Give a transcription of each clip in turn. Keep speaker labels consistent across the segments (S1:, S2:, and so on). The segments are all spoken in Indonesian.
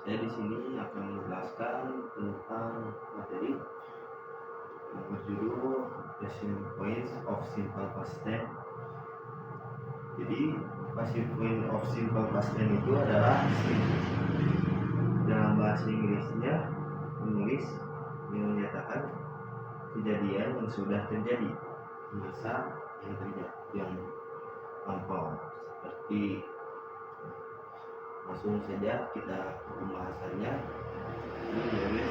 S1: Saya di sini akan menjelaskan tentang materi yang berjudul Passive Voice of Simple Past Tense. Jadi Passive Voice of Simple Past Tense itu adalah dalam bahasa Inggrisnya menulis yang menyatakan kejadian yang sudah terjadi, masa yang terjadi yang lampau. Seperti langsung saja kita ke pembahasannya. Ini guys,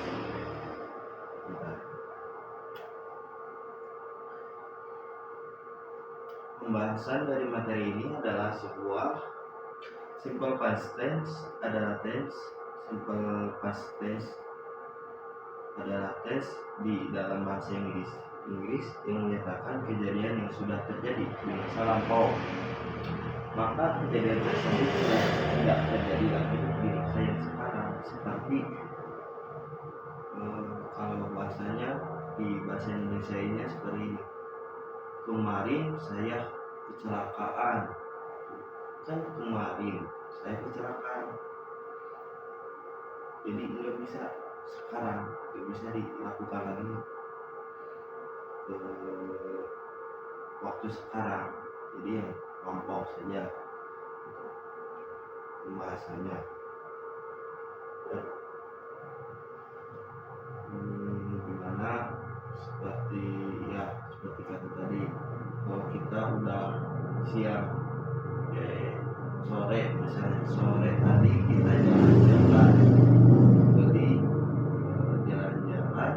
S1: pembahasan dari materi ini adalah sebuah simple past tense adalah tense, simple past tense adalah tense di dalam bahasa Inggris yang menyatakan kejadian yang sudah terjadi di masa lampau, maka kejadian tersebut sudah tidak terjadi lagi di masa yang sekarang. Seperti kalau bahasanya di bahasa Indonesia ini seperti ini: kemarin saya kecelakaan. Kan kemarin saya kecelakaan, jadi nggak bisa sekarang, nggak bisa dilakukan lagi waktu sekarang, jadi yang lampau saja pembahasannya. Gimana seperti kata tadi, kalau kita udah siang, sore misalnya, sore tadi kita jalan-jalan, jadi jalan-jalan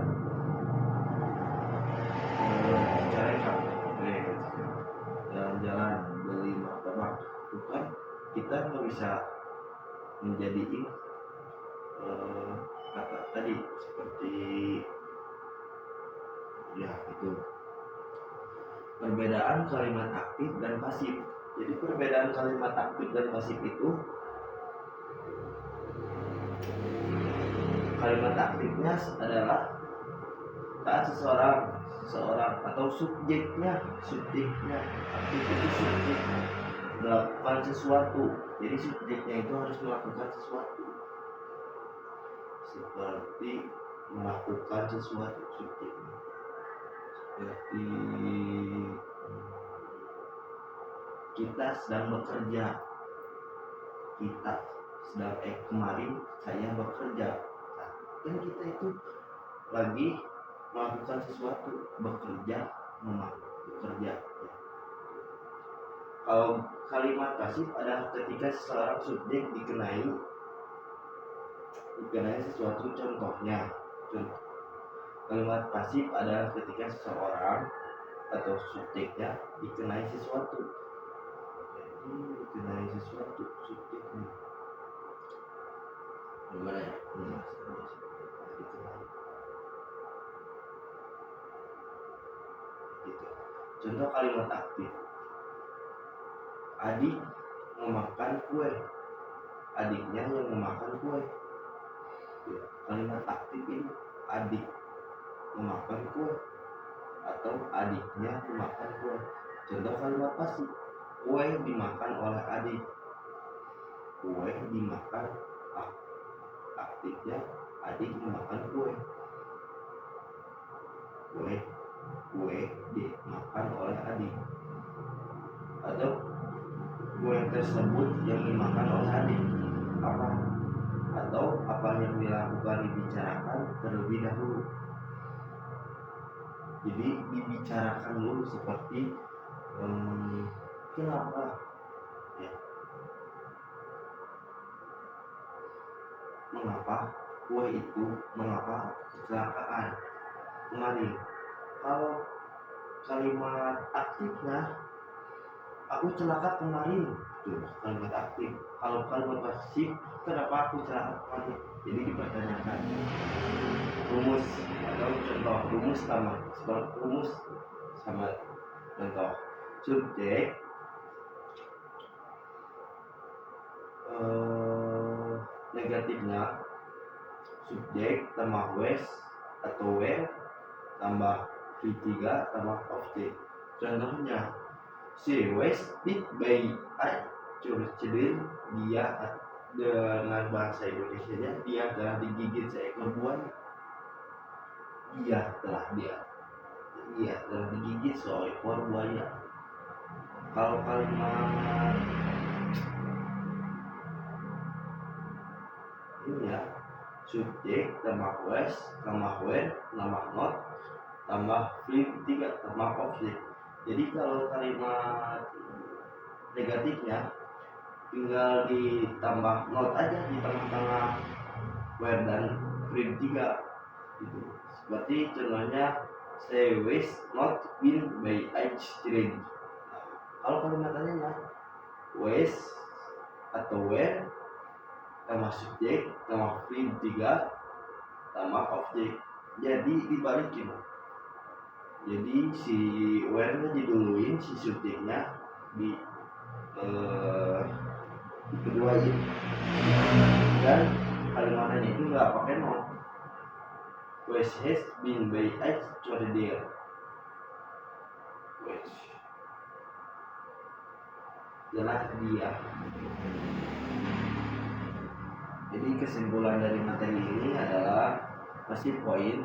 S1: jalan-jalan beli martabak, itu kan kita nggak bisa menjadi kata tadi seperti itu. Perbedaan kalimat aktif dan pasif. Jadi perbedaan kalimat aktif dan pasif itu, kalimat aktifnya adalah saat seseorang atau subjeknya aktif itu subjek melakukan sesuatu. Jadi subjeknya itu harus melakukan sesuatu, seperti melakukan sesuatu subjeknya, seperti kita sedang bekerja. Kemarin saya bekerja. Nah, kan kita itu lagi melakukan sesuatu, bekerja. Kalau kalimat pasif adalah ketika seseorang subjek dikenai sesuatu. Contohnya, kalimat pasif adalah ketika seseorang atau subjeknya dikenai sesuatu. Jadi dikenai sesuatu subjeknya. Gimana ya? Contoh kalimat aktif: adik memakan kue. Adiknya yang memakan kue. Kalimat aktif ini adik memakan kue atau adiknya memakan kue. Contoh kalimat pasif: kue dimakan oleh adik. Kue dimakan, aktifnya adik memakan kue. Kue dimakan oleh adik, atau kue tersebut yang dimakan oleh adik apa, atau apa yang dilakukan dibicarakan terlebih dahulu. Jadi dibicarakan dulu, seperti kenapa ya, mengapa kecelakaan kemarin. Kalau kalimat aktifnya aku celaka kemarin, itu kalimat aktif. Kalau kalimat pasif, kenapa aku celaka kemarin, jadi dipertanyakan. Rumus atau contoh rumus sama contoh subjek negatifnya subjek tambah wes atau were tambah V3 tambah objek. Contohnya, si wes bit by acur cedil dia dengan bahasa Indonesianya, dia telah digigit seekor buaya. Dia telah digigit seekor buaya. Kalau kalimat ini ya, subjek tambah was tambah where tambah not tambah verb 3 tambah objek. Jadi kalau kalimat negatifnya tinggal ditambah not aja di tengah-tengah where dan verb 3 gitu. Seperti contohnya, say was not been by children. Kalau kalimat tanya was atau where tambah subjek tambah verb 3 tambah objek, jadi dibalikin. Jadi si where-nya diduluin, si subjeknya dikeduain, dan kalimatnya itu nggak pakai not. Was has been by children. Was jelas dia. Jadi kesimpulan dari materi ini adalah passive voice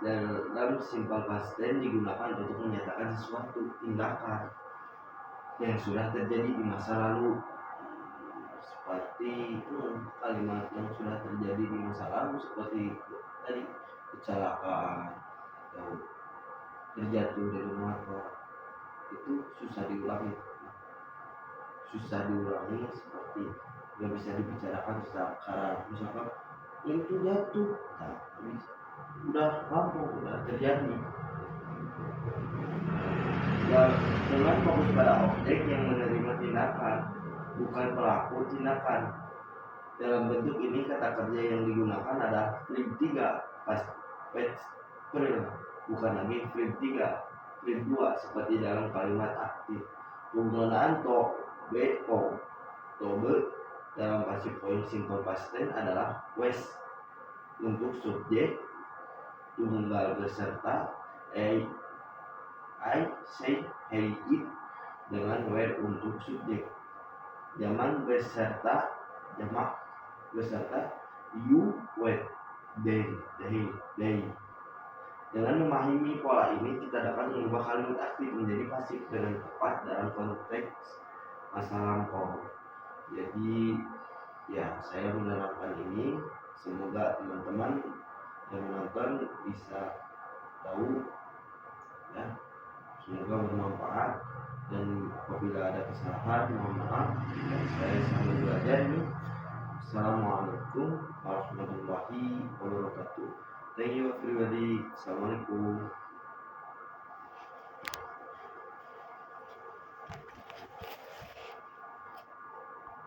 S1: dalam simple past tense digunakan untuk menyatakan sesuatu tindakan yang sudah terjadi di masa lalu, seperti kalimat yang sudah terjadi di masa lalu seperti tadi kecelakaan atau terjatuh dari motor, itu susah diulangi seperti nggak bisa dibicarakan secara misalkan itu jatuh, udah rampung, udah terjadi. Dan dengan fokus pada objek yang menerima tindakan, bukan pelaku tindakan. Dalam bentuk ini kata kerja yang digunakan adalah verb 3 past bukan lagi verb 3 verb 2 seperti dalam kalimat aktif. Penggunaan to, be, to be dalam passive voice simple past tense adalah was untuk subjek tunggal beserta I, say, he, it dengan where untuk subjek. Jamak beserta you, were, they. Dengan memahami pola ini, kita dapat mengubah kalimat aktif menjadi pasif dengan tepat dalam konteks masa lampau. Jadi ya, saya menerapkan ini, semoga teman-teman yang menonton bisa tahu ya, semoga bermanfaat, dan apabila ada kesalahan mohon maaf, dan saya sambil belajar ini. Assalamualaikum warahmatullahi wabarakatuh. Thank you everybody. Assalamualaikum.